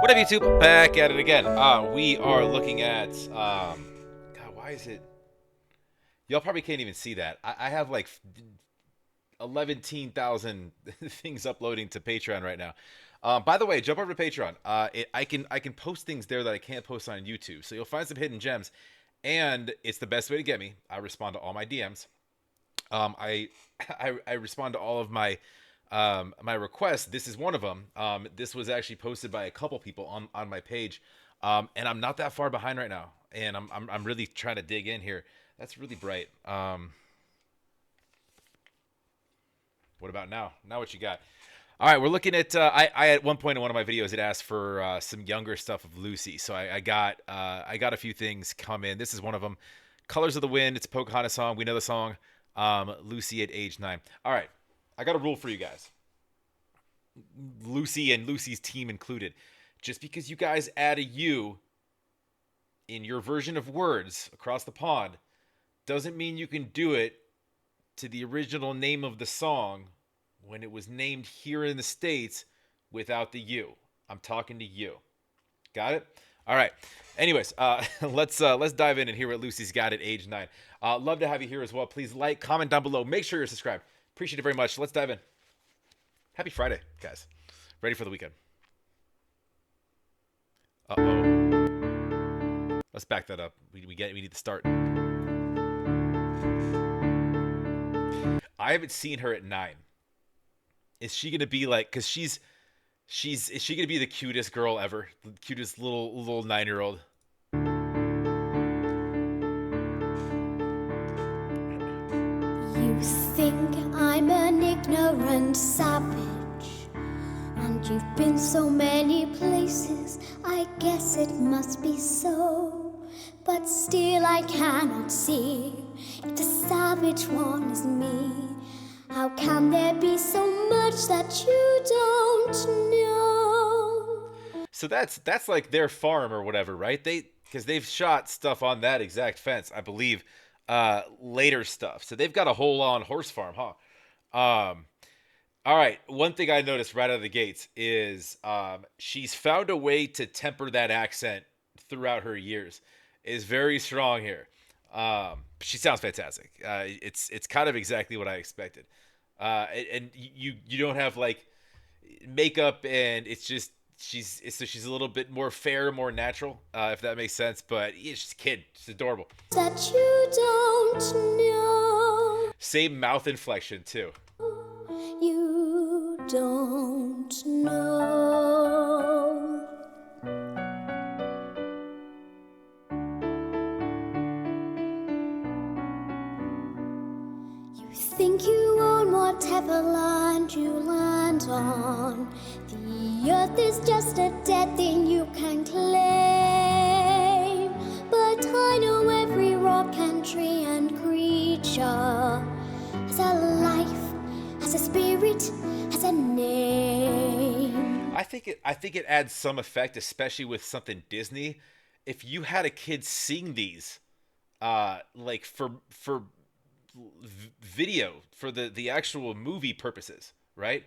What up, YouTube? Back at it again. We are looking at, God, why is it? Y'all probably can't even see that. I have like 11,000 things uploading to Patreon right now. By the way, jump over to Patreon. I can post things there that I can't post on YouTube. So you'll find some hidden gems, and it's the best way to get me. I respond to all my DMs. I, I respond to all of my requests. This is one of them. This was actually posted by a couple people on my page, and I'm not that far behind right now, and I'm really trying to dig in here. That's really bright. What about now? Now what you got? All right, we're looking at. I at one point in one of my videos had asked for some younger stuff of Lucy, so I got a few things come in. This is one of them. Colors of the Wind. It's a Pocahontas song. We know the song. Lucy at age 9. All right, I got a rule for you guys. Lucy and Lucy's team included. Just because you guys add a U in your version of words across the pond doesn't mean you can do it to the original name of the song when it was named here in the States without the U. I'm talking to you. Got it? All right. Anyways, let's dive in and hear what Lucy's got at age 9. Love to have you here as well. Please like, comment down below. Make sure you're subscribed. Appreciate it very much. Let's dive in. Happy Friday, guys. Ready for the weekend. Uh-oh. Let's back that up. We need to start. I haven't seen her at 9. Is she gonna be like? Cause is she gonna be the cutest girl ever? The cutest little 9-year-old. You think I'm an ignorant savage, and you've been so many places, I guess it must be so. But still I cannot see if the savage one is me. How can there be so much that you don't know? So that's like their farm or whatever, right? Because they've shot stuff on that exact fence, I believe. Later stuff. So they've got a whole on horse farm, huh? All right. One thing I noticed right out of the gates is she's found a way to temper that accent throughout her years. Is very strong here. She sounds fantastic. It's kind of exactly what I expected. And you don't have like makeup, and it's just she's a little bit more fair, more natural, if that makes sense. But yeah, she's a kid. She's adorable. That you don't know. Same mouth inflection too. You don't know. You think you own whatever land you land on. The earth is just a dead thing you can claim. But I know every rock and tree and creature has a life, has a spirit, has a name. I think it adds some effect, especially with something Disney. If you had a kid sing these, like for video, for the actual movie purposes, right?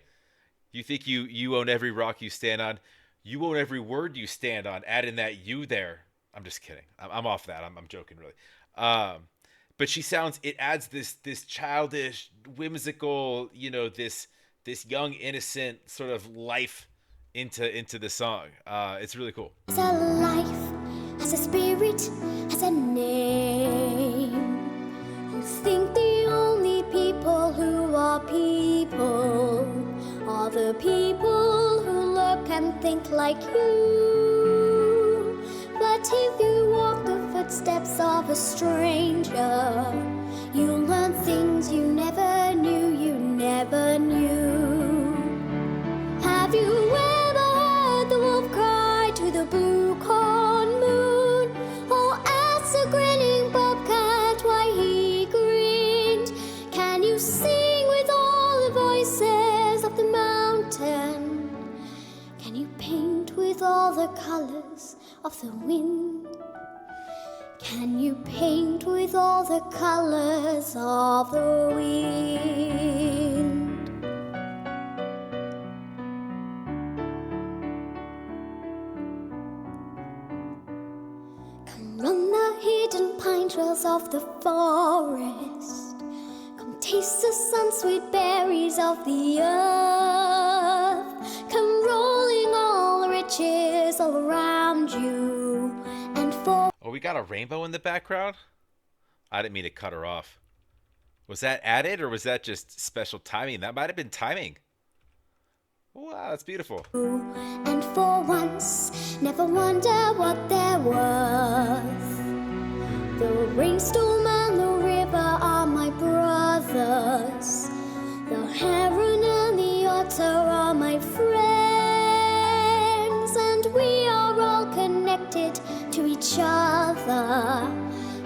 You think you own every rock you stand on, you own every word you stand on. Add in that you there. I'm just kidding. I'm off that. I'm joking, really. But she sounds. It adds this childish, whimsical, this young, innocent sort of life into the song. It's really cool. Has a life, has a spirit, has a name. You think the only people who are people are the people who look and think like you. But if you walk the footsteps of a stranger, you'll learn things you never knew. Have you ever heard the wolf cry to the blue corn moon? Or ask the grinning bobcat why he grinned? Can you sing with all the voices of the mountain? Can you paint with all the colors of the wind? Can you paint with all the colors of the wind? You. angels of the forest. Come taste the sun-sweet berries of the earth. Come rolling all the riches all around you. And for Oh, we got a rainbow in the background? I didn't mean to cut her off. Was that added or was that just special timing? That might have been timing. Wow, that's beautiful. and for once, never wonder what they're worth. The rainstorm and the river are my brothers. The heron and the otter are my friends. And we are all connected to each other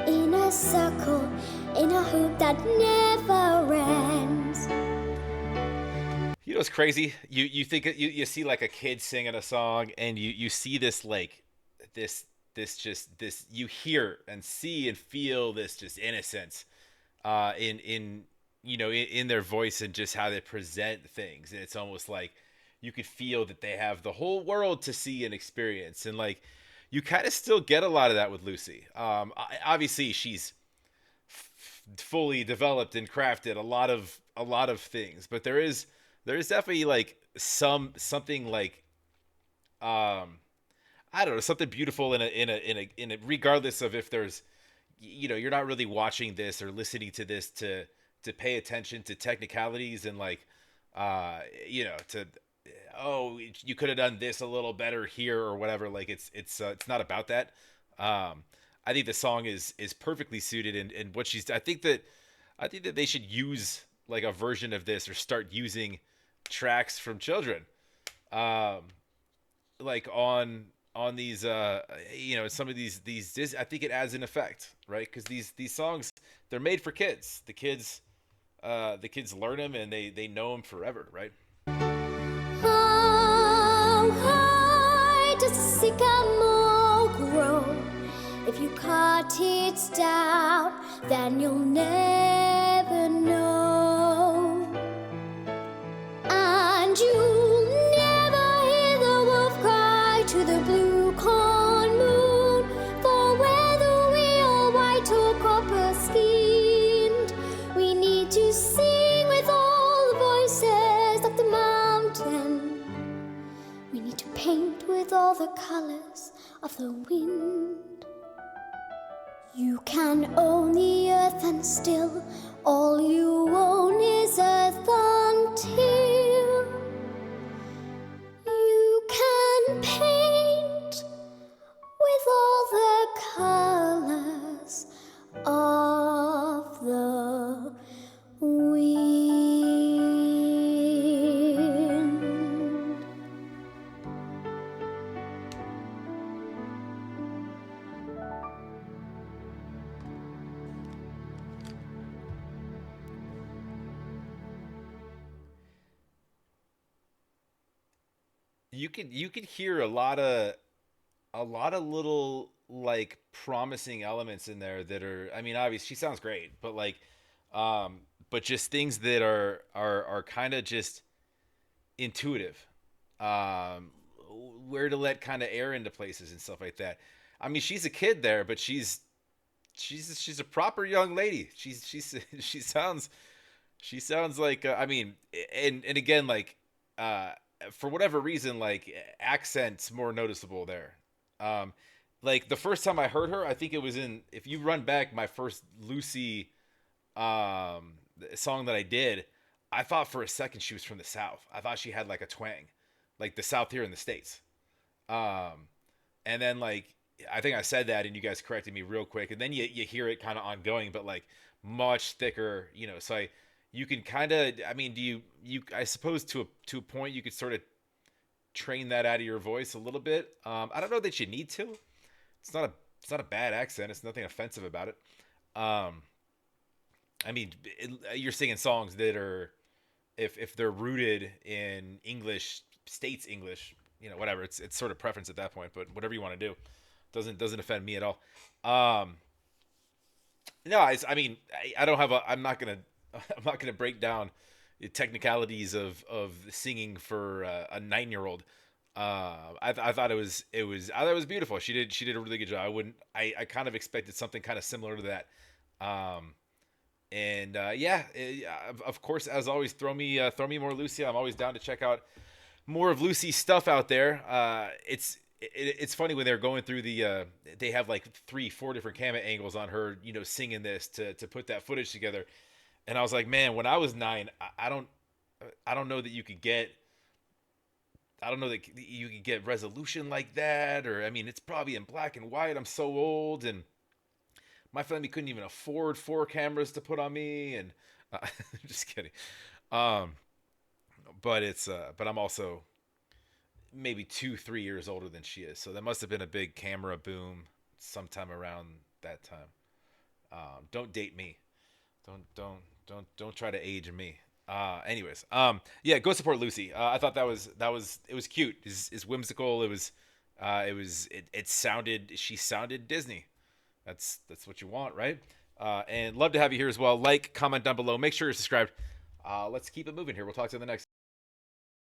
in a circle, in a hoop that never ends. You know what's crazy? You think you see like a kid singing a song, and you see this like this you hear and see and feel this just innocence in in their voice and just how they present things, and it's almost like you could feel that they have the whole world to see and experience, and like you kind of still get a lot of that with Lucy. Obviously she's fully developed and crafted a lot of things, but there is definitely like something like um I don't know, something beautiful in a regardless of if there's you're not really watching this or listening to this to pay attention to technicalities and like to oh you could have done this a little better here or whatever, like it's not about that. I think the song is perfectly suited, and what she's I think that they should use like a version of this or start using tracks from children um like on these some of these I think it adds an effect, right? Because these songs, they're made for kids. The kids learn them and they know them forever, right? How high does the sycamore grow? If you cut it down, then you'll never know. And you'll never hear the wolf cry to the blue corn moon. For whether we are white or copper skinned, we need to sing with all the voices of the mountain. We need to paint with all the colors of the wind. You can own the earth and still all you own is earth until you can paint with all the colors of the wind. You could hear a lot of little like promising elements in there that are, I mean, obviously she sounds great, but like but just things that are kind of just intuitive. Um where to let kind of air into places and stuff like that. I mean, she's a kid there, but she's a proper young lady. She sounds she sounds like I mean, and again like uh for whatever reason like accents more noticeable there. Um like the first time I heard her, I think it was in, if you run back my first Lucy um song that I did, I thought for a second she was from the South. I thought she had like a twang, like the South here in the States. Um and then like I think I said that and you guys corrected me real quick, and then you hear it kind of ongoing, but like much thicker, so you can kind of, I mean, do you I suppose to a point you could sort of train that out of your voice a little bit. I don't know that you need to. It's not a it's not a bad accent. It's nothing offensive about it. Um, I mean, you're singing songs that are, if they're rooted in English, states English, whatever. It's sort of preference at that point. But whatever you want to do, doesn't offend me at all. Um, no, I mean, I don't have a. I'm not gonna I'm not gonna break down the technicalities of singing for a 9-year old. I thought I thought it was beautiful. She did a really good job. I kind of expected something kind of similar to that. Um, and yeah, of course, as always, throw me more Lucy. I'm always down to check out more of Lucy's stuff out there. It's funny when they're going through they have like 3 4 different camera angles on her, singing this to put that footage together. And I was like, man, when I was 9, I don't know that you could get I don't know that you could get resolution like that, or I mean, it's probably in black and white. I'm so old, and my family couldn't even afford 4 cameras to put on me, and just kidding. Um, but I'm also maybe 2 3 years older than she is, so that must have been a big camera boom sometime around that time. Don't date me. Don't try to age me. Anyways, yeah, go support Lucy. I thought that was it was cute. It's whimsical. It sounded she sounded Disney. That's what you want, right? And love to have you here as well. Like, comment down below. Make sure you're subscribed. Let's keep it moving here. We'll talk to you in the next.